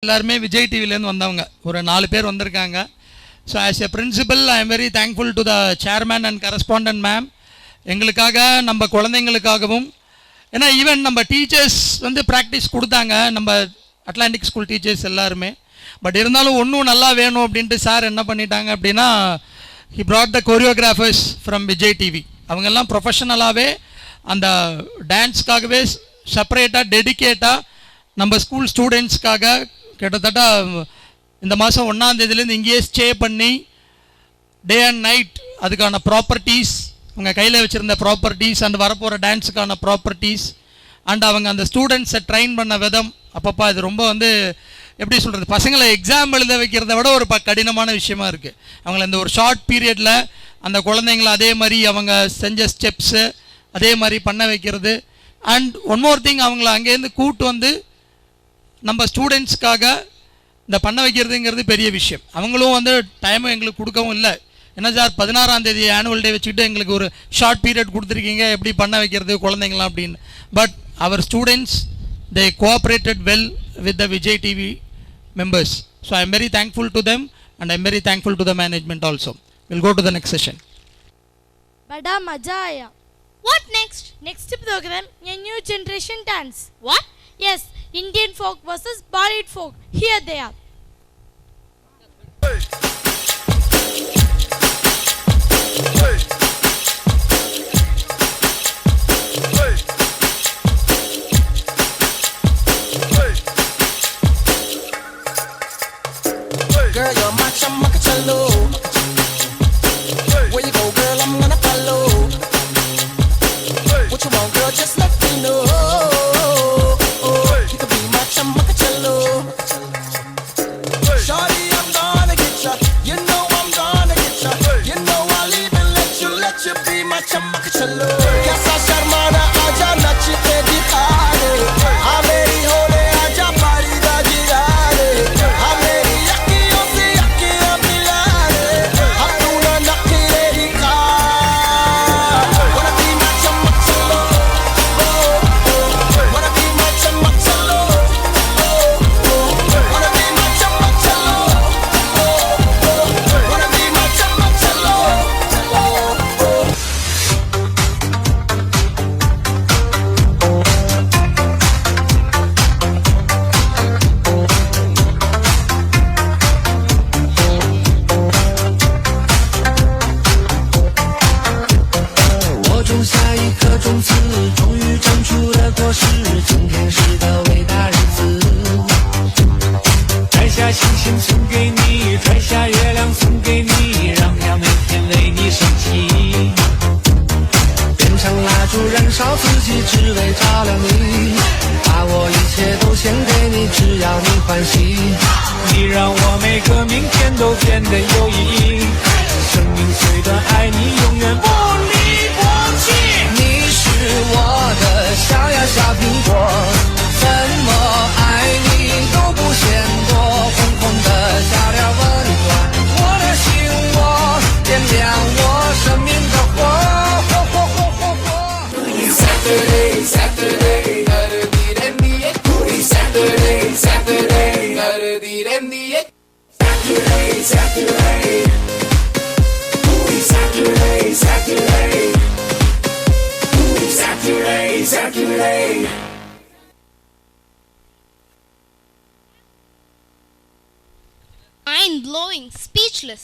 எல்லாருமே விஜய் டிவிலேருந்து வந்தவங்க ஒரு 4 பேர் வந்திருக்காங்க. So as a principal I am very thankful to the chairman and correspondent ma'am. எங்களுக்காக நம்ம குழந்தைங்களுக்காகவும், ஏன்னா ஈவன் நம்ம டீச்சர்ஸ் வந்து ப்ராக்டிஸ் கொடுத்தாங்க, நம்ம அட்லாண்டிக் ஸ்கூல் டீச்சர்ஸ் எல்லாருமே. பட் இருந்தாலும் ஒன்றும் நல்லா வேணும் அப்படின்ட்டு சார் என்ன பண்ணிட்டாங்க அப்படின்னா, he brought the choreographers from Vijay TV. அவங்கெல்லாம் ப்ரொஃபஷனலாகவே அந்த டான்ஸ்க்காகவே செப்பரேட்டாக டெடிக்கேட்டாக நம்ம ஸ்கூல் ஸ்டூடெண்ட்ஸ்க்காக கிட்டத்தட்ட இந்த மாதம் 1ஆம் தேதியிலேருந்து இங்கேயே ஸ்டே பண்ணி டே அண்ட் நைட் அதுக்கான ப்ராப்பர்ட்டிஸ், அவங்க கையில் வச்சுருந்த ப்ராப்பர்ட்டிஸ் அண்ட் வரப்போகிற டான்ஸுக்கான ப்ராப்பர்ட்டிஸ் அண்ட் அவங்க அந்த ஸ்டூடெண்ட்ஸை ட்ரெயின் பண்ண விதம், அப்பப்பா இது ரொம்ப வந்து எப்படி சொல்கிறது, பசங்களை எக்ஸாம் எழுத வைக்கிறத விட ஒரு கடினமான விஷயமா இருக்குது. அவங்கள இந்த ஒரு ஷார்ட் பீரியடில் அந்த குழந்தைங்கள அதே மாதிரி அவங்க செஞ்ச ஸ்டெப்ஸு அதே மாதிரி பண்ண வைக்கிறது. அண்ட் ஒன் மோர் திங், அவங்கள அங்கேருந்து கூட்டு வந்து நம்ம ஸ்டூடெண்ட்ஸ்க்காக இந்த பண்ண வைக்கிறதுங்கிறது பெரிய விஷயம். அவங்களும் வந்து டைமும் எங்களுக்கு கொடுக்கவும் இல்லை. என்ன சார் 16ஆம் தேதி ஆனுவல் டே வச்சுக்கிட்டு எங்களுக்கு ஒரு ஷார்ட் பீரியட் கொடுத்துருக்கீங்க, எப்படி பண்ண வைக்கிறது குழந்தைங்களாம் அப்படின்னு. பட் அவர் students they cooperated well with the Vijay TV members. So I am very thankful to them and I am very thankful to the management also. We'll go to the next session. Bada maja aaya. What next? Next program, a new generation dance. What? Yes, Indian folk versus Bollywood folk. Here they are. Girl, you're my chamakachalo. Where you go, girl, I'm gonna follow. What you want, girl, just let me know. You can be my chamakachalo. Shawty, I'm gonna get ya. You know I'm gonna get ya. You know I'll even let you be my chamakachalo. Kaisa sharmana aaja nachte dikhane. Ha meri hole aaja pari da girane. Ha meri akhiyon se akhiyan milane. Ha tu na nakhre dikha. Wanna be my chamakachalo. Wanna be my chamakachalo. Wanna be my chamakachalo. Wanna be my chamakachalo. Mind-blowing, speechless.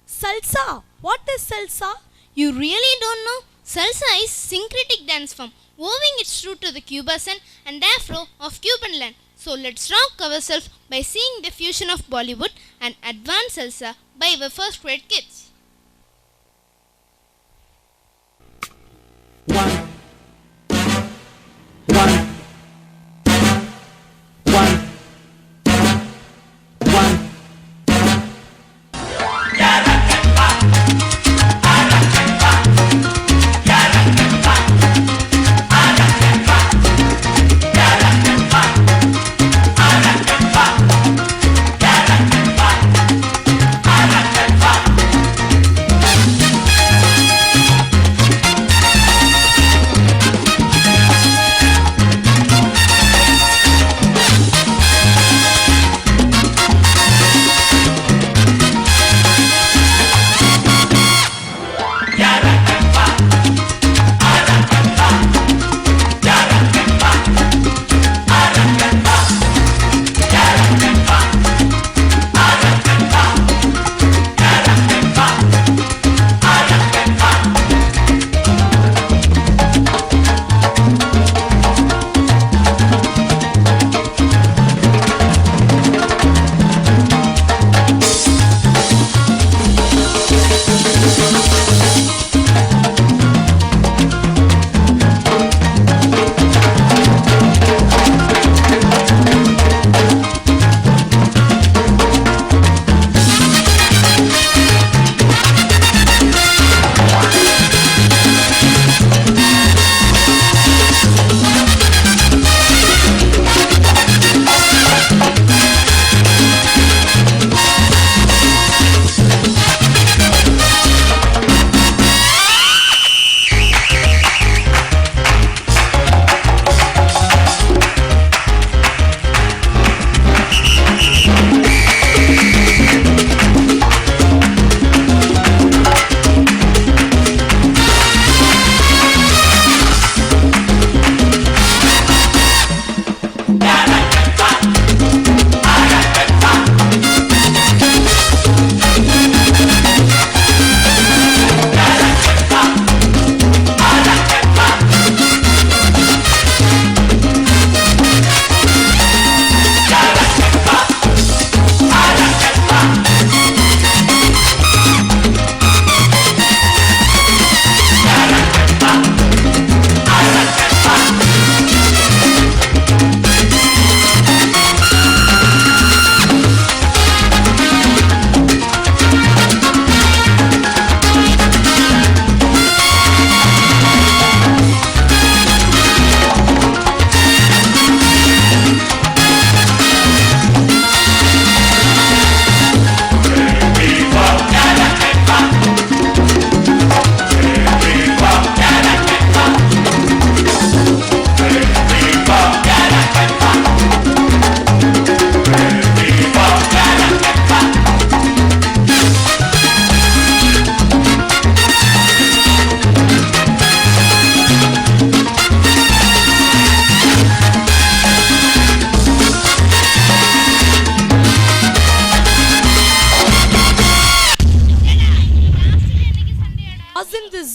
Salsa. What is salsa? You really don't know? Salsa is syncretic dance form, owing its root to the Cubasan and afro of Cuban land. So let's rock ourselves by seeing the fusion of Bollywood and advanced salsa by our first grade kids.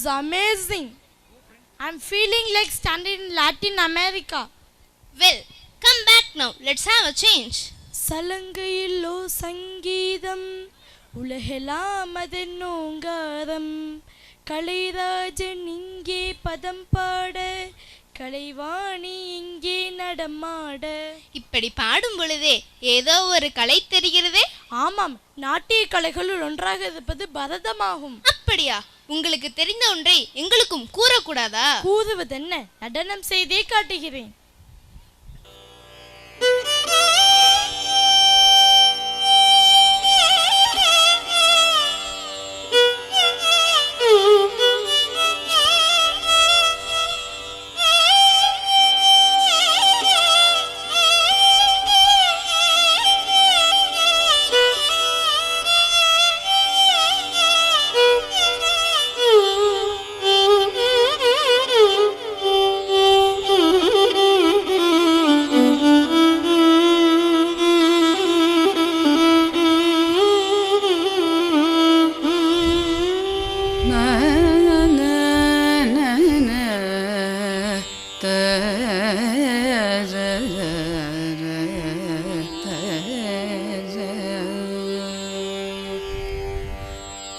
amazing. I'm feeling like standing in Latin America. Well, come back now. Let's have a change. சலங்கையிலோ சங்கீதம் உலகெல்லாம் அதென்னோங்காரம் கலைராஜன் இங்கே பதம் பாட கலைவாணி இங்கே நடமாட. இப்படி பாடும் பொழுதே ஏதோ ஒரு கலை தெரிகிறதே. ஆமாம், நாட்டிய கலைகளுள் ஒன்றாக இருப்பது பரதமாகும். அப்படியா? உங்களுக்கு தெரிந்த ஒன்றை எங்களுக்கும் கூறக்கூடாதா? கூறுவதென்ன, நடனம் செய்தே காட்டுகிறேன்.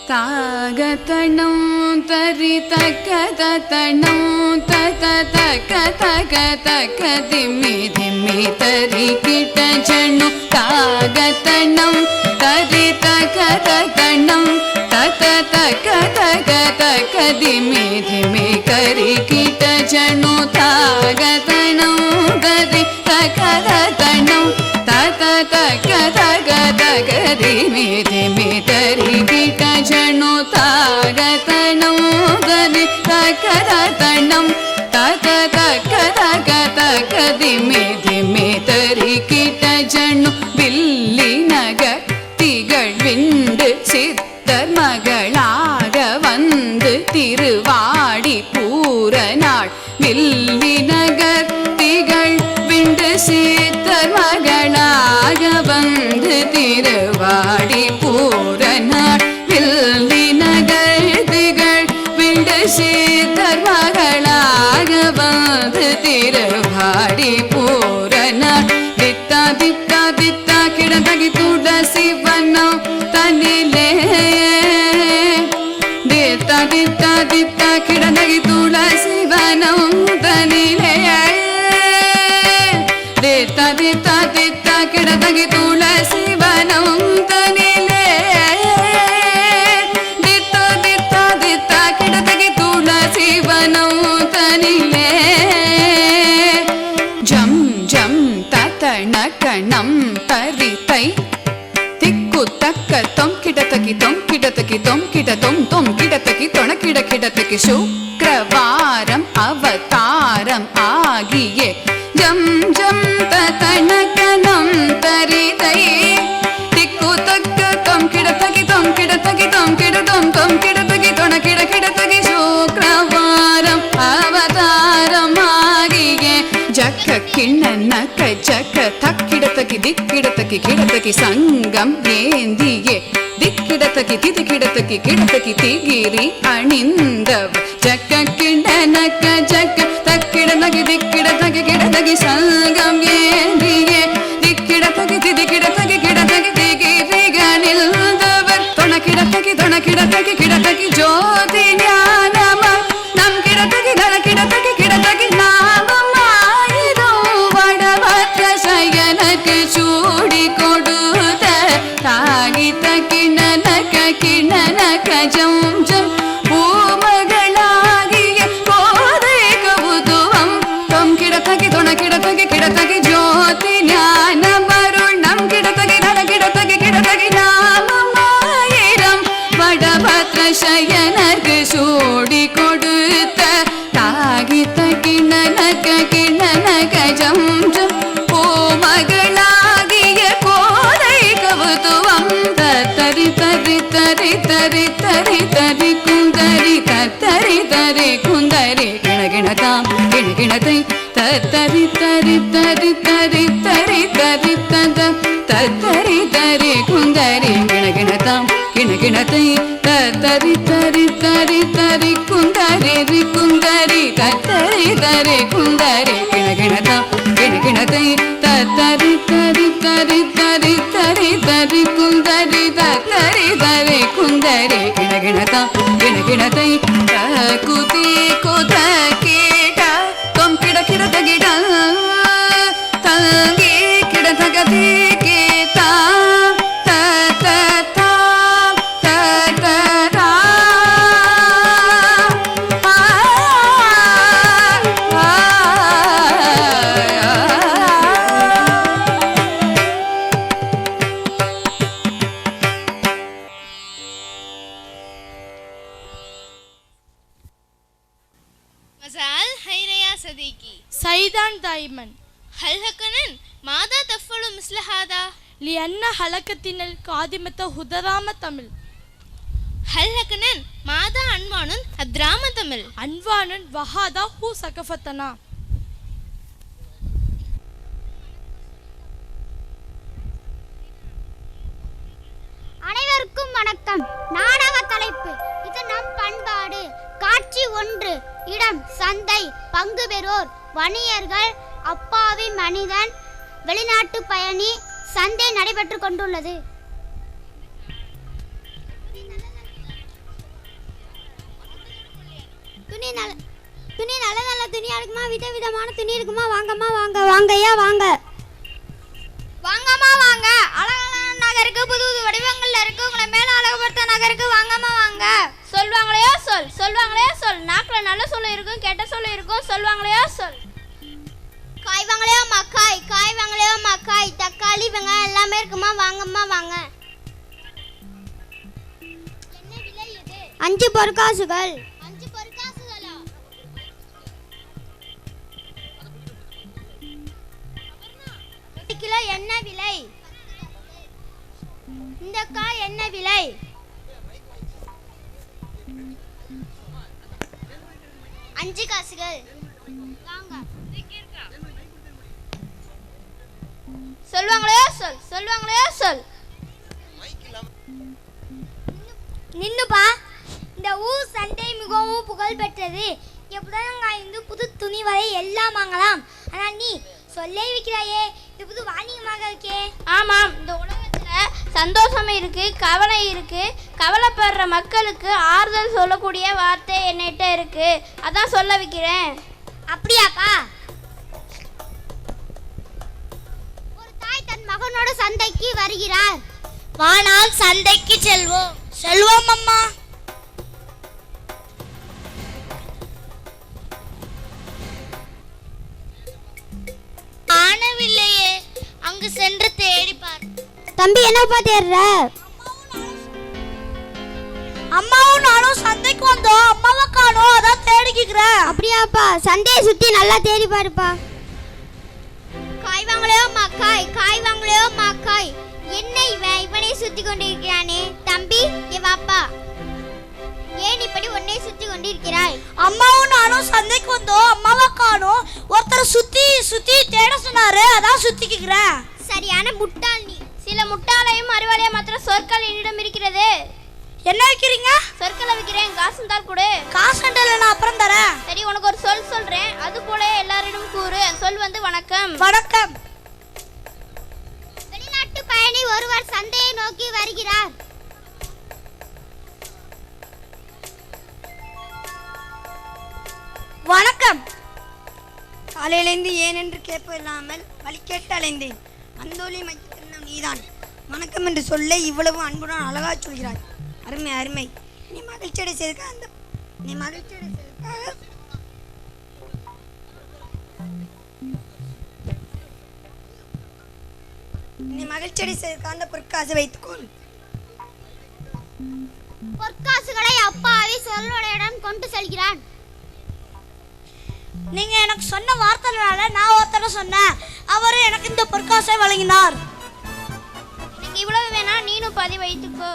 தாகதனம் தரிதகதனம் தததகதகதக திமி திமி தரிகிட ஜனு தாகதனம் தரிதகதனம் தததகதகதக திமி திமி கரிகிட ஜனு தாகதனம் தரிதகதனம் தததகதகதக திமி திமி தரிகிட ஜனு தாகதனம் தரிதகதனம் தததகதகதக திமி திமி தரிகிட ஜனு வில்லி நகர் திகழ் விண்டு சித்தர் மகளாக வந்து திருவாடி பூரநாள் வில்லி நகர் திகழ் விண்டு சித்தர் மகளாக வந்து திருவாடி பூரநாள் வில்லி நகர் திகழ் விண்டு சித்தர் மகளாக வந்து திருவாடி பூரநாள் தித்தா தித்தா தித்தா கிடந்தகி துளசி வனம் தனிலே தித்தா தித்தா தித்தா கிடந்தகி துளசி வனம் தனிலே தித்தா தித்தா தித்தா கிடந்தகி துளசி வனம் தனிலே தித்தா தித்தா தித்தா கிடந்தகி துளசி வனம் தனிலே ஜம் ஜம் தத்தணகணம் தரிதை திக்கு தக்க தொம் கிடத்தகி தொம் கிடத்தகி தொம் கிட தொம் தொம் கிடத்தகி தொண கிட கிடத்தகி சுக்ரவாரம் அவதாரம் ஆகியே ஜம் ஜம் தத்தணகணம் தரிதை திக்கு தக்க தொம் கிடத்தகி தொம் கிடத்தகி தொம் கிட தொம் தொம் கிடத்தகி தொண கிட கிடத்தகி சுக்ரவாரம் அவதாரம் ஆகியே ஜக்க கிண்ணனக்க ஜக்க தக்கிடத்தகி திக்கிடத்தகி கிடத்தகி சங்கம் ஏந்தியே திக்கிடத்தகி திதிக்கிடத்தகி கிடத்தகி திகிரி அணிந்தவ ஜக்க கிண்ணனக்க ஜக்க தக்கிடத்தகி திக்கிடத்தகி கிடத்தகி சங்கம் ஏந்தியே திக்கிடத்தகி திதிக்கிடத்தகி கிடத்தகி திகிரி அணிந்தவர் தொணக்கிடத்தகி தொணக்கிடத்தகி கிடத்தகி ஜோதி ஞானம நம் கிடத்தகி நல கிடத்தகி கிடத்தகி நாமமாயிரம் வடவற்ற சயனக்கு சூடி கொடுத்த தாகித்த கிணனக கிணனக ஜம் ஜம் பூமகளாகிய கோதை கவுதுவம் தொம் கிடத்தகி தொண கிடத்தகி கிடத்தகி ஜோதி ஞானம் அருள் நம் கிடத்தகி நல கிடத்தகி கிடத்தகி நாமமாயிரம் வடபத்ர சயனர்க்கு சூடி கொடுத்த தாகித்த கிணனக கிணனக ஜம் ஜம் பூமகளாகிய கோதை கவுதுவம் தரி தரி தரி தரி தரி தரி குந்தரி தரி தரி குந்தரி கிணகிணதாம் கிணகிணதை தரி தரி தரி தரி தரி தரி தத தரி தரி தரி குந்தரி கிணகிணதாம் கிணகிணத்தை தரி தரி தரி தரி குந்தரி ரி குந்தரி தரி தரி குந்தரி கிணகிணதாம் கிணகிணத்தை தரி தரி தரி தரி தரி தரி குந்தரி தரி தரி குந்தரி கிணகிணதாம் கிணகிணத்தை குதி குத கீட தொம் கிட கிட தகிட தங்கி கிட தகதி கீதா த த தா த த ரா مزال هيريا صديقي سيدان دائما هل هكذا ماذا تفعل مثل هذا لأن حلقتنا القادمة هدرام تمل هل هكذا ماذا عنوان الدراما تمل عنوان وهذا هو ثقافتنا அனைவருக்கும் வணக்கம். நாடக தலைப்பு இது நம் பண்பாடு. காட்சி 1. இடம் சந்தை. பங்கு பெறுவோர் வணிகர்கள், அப்பாவி மனிதன், வெளிநாட்டு பயணி. சந்தை நடைபெற்று கொண்டுள்ளது. துணி நல்ல நல்ல துணியா இருக்குமா, விதவிதமான துணி இருக்குமா? வாங்கம்மா வாங்க. வாங்கய்யா வாங்க. வாங்கம்மா வாங்க. அழகான நகருக்கு, புது புது வடிவங்கள்ல இருக்கு. உங்களை மேல அழகுபடுத்த நகருக்கு வாங்கம்மா வாங்க. சொல்வாங்களையா சொல், சொல்வாங்களையா சொல். நாக்குல நல்ல சொல்ல இருக்கும், கெட்ட சொல்ல இருக்கும். சொல்வாங்களையா சொல். காய் வாங்கலையா மக்காய், காய் வாங்கலையா மக்காய். தக்காளி வெங்காயம் எல்லாமே இருக்குமா? வாங்கம்மா வாங்க. என்ன விலை இது? 5 பொற்காசுகள். 5 பொற்காசுகளா? கிலோ என்ன விலை? இந்த காய் என்ன விலை? 5 காசுகள். வாங்க. சொல்வாங்களையா சொல், சொல்வாங்களையா சொல். நின்னுப்பா. இந்த ஊர் சந்தை மிகவும் புகழ் பெற்றது. எப்படிதான் புது துணி வரை எல்லாம் வாங்கலாம். ஆனா நீ சொல்லே விற்கிறாயே, இது புது வாணிகமாக இருக்கே. ஆமாம், இந்த உலகத்துல சந்தோஷம் இருக்கு, கவலை இருக்கு. கவலைப்படுற மக்களுக்கு ஆறுதல் சொல்லக்கூடிய வார்த்தை என்னிட்ட இருக்கு. அதான் சொல்ல வைக்கிறேன். அப்படியாப்பா? ஒரு தாய் தன் மகனோட சந்தைக்கு வருகிறார். வானால் சந்தைக்கு செல்வோம். செல்வோம் அம்மா. ஆனவில்லையே. அங்கு சென்று தேடி பார். தம்பி என்னப்பா தேடுற? அம்மாவும் நானும் சந்தைக்கு வந்தோம். அம்மாவை காணோம், அதான் தேடிக்கிறேன். அப்படியாப்பா? சந்தையை சுத்தி நல்லா தேடி பாருப்பா. காய் வாங்கலையோ மக்காய், காய் வாங்கலையோ மக்காய். என்ன இவனை சுத்தி கொண்டிருக்கிறானே? தம்பி இங்க வாப்பா. ஏன் இப்படி உன்னை சுத்தி கொண்டிருக்கிறாய்? அம்மாவும் நானும் சந்தைக்கு வந்தோம். அம்மாவை காணோம். ஒருத்தர் சுத்தி சுத்தி தேட சொன்னாரு, அதான் சுத்திக்கிறேன். சரியான முட்டாள் நீ. சில முட்டாளையும் அறிவாளையும் மாத்திர சொற்கள் என்னிடம் இருக்கிறது. என்ன வைக்கிறீங்க? சொற்களை வைக்கிறேன். காசு தால் கொடு. காசு நான் அப்புறம் தரேன். சரி, உனக்கு ஒரு சொல் சொல்றேன். அது போல எல்லாரிடம் கூறு. சொல் வந்து வணக்கம். வணக்கம். வெளிநாட்டு பயணி ஒருவர் சந்தையை நோக்கி வருகிறார். வணக்கம். காலையிலேந்து ஏன் என்று கேட்பில்லாமல் வழி கேட்டு அலைந்தேன். அந்தோலி மைத்திருந்த நீதான் வணக்கம் என்று சொல்ல இவ்வளவு அன்புடன் அழகா சொல்கிறாய். அருமை அருமை. நீ மகிழ்ச்சியடை செய்த அந்த பொற்காசு வைத்துக்கொள். பொற்காசுகளை அப்பாவி சொல்லுடையிடம் கொண்டு செல்கிறான். நீங்க எனக்கு சொன்ன வார்த்தைனால நான் ஒருத்தர சொன்னேன். அவரு எனக்கு இந்த பொற்காசை வழங்கினார். எனக்கு இவ்வளவு வேணா, நீனும் பாதி வைத்துக்கோ.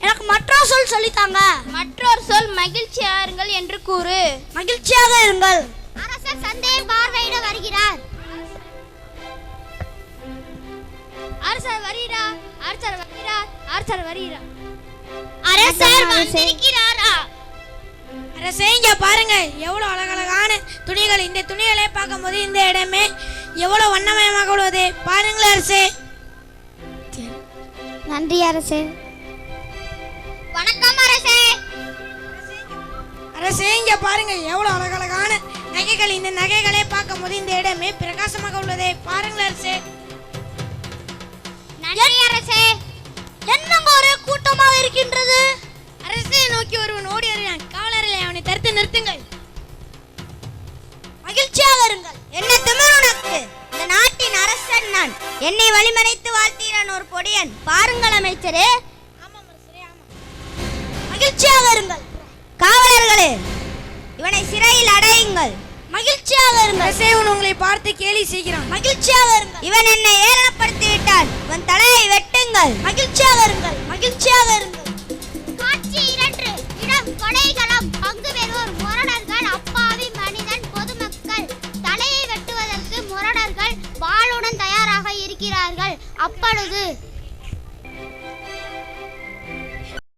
எனக்கு மற்றொரு சொல் சொல்லித்தாங்க. மற்றொரு சொல் மகிழ்ச்சியாக இருங்கள் என்று கூறு. மகிழ்ச்சியாக இருங்கள். அரசர் சந்தையை பார்வையிட வருகிறார். அரசர் வருகிறார், அரசர் வருகிறார், அரசர் வருகிறார். அரசர் வந்திருக்கிறாரா? அரசே இங்க பாருங்க எவ்வளவு அழகழகான துணிகள். இந்த துணிகளை பார்க்கும்போது இந்த இடமே எவ்வளவு வண்ணமயமாக உள்ளது. பாருங்களேன் அரசே. நன்றி அரசே. வணக்கம் அரசே. அரசே இங்க பாருங்க எவ்வளவு அழகழகான நகைகள். இந்த நகைகளை பார்க்கும்போது இந்த இடமே பிரகாசமாக உள்ளது. பாருங்களேன் அரசே. நன்றி அரசே. என்னங்க ஒரே கூட்டமாக இருக்கின்றது? அரசே நோக்கி ஒருவன் ஓடி வருகிறான். காவலர்களே அவனை தடுத்து நிறுத்துங்கள். மகிழ்ச்சியாக இருங்கள். என்ன திமிர் உனக்கு? இந்த நாட்டின் அரசன் நான். என்னை வழிமறைத்து வாழ்த்தீரான் ஒரு பொடியன். பாருங்கள் அமைச்சரே. ஆமாம் அரசே, ஆமாம். மகிழ்ச்சியாக இருங்கள். காவலர்களே இவனை சிறையில் அடையுங்கள். மகிழ்ச்சியாக இருங்கள். அரசே இவன் உங்களை பார்த்து கேலி செய்கிறான். மகிழ்ச்சியாக இருங்கள். இவன் என்னை ஏளனப்படுத்தி விட்டான். இவன் தலையை வெட்டுங்கள். மகிழ்ச்சியாக இருங்கள். மகிழ்ச்சியாக இருங்கள். காட்சி 2. இடம் கொடைகளம். பங்கு பெறுவோர் முரடர்கள், அப்பாவி மனிதன், பொதுமக்கள். தலையை வெட்டுவதற்கு முரடர்கள் வாளுடன் தயாராக இருக்கிறார்கள். அப்பொழுது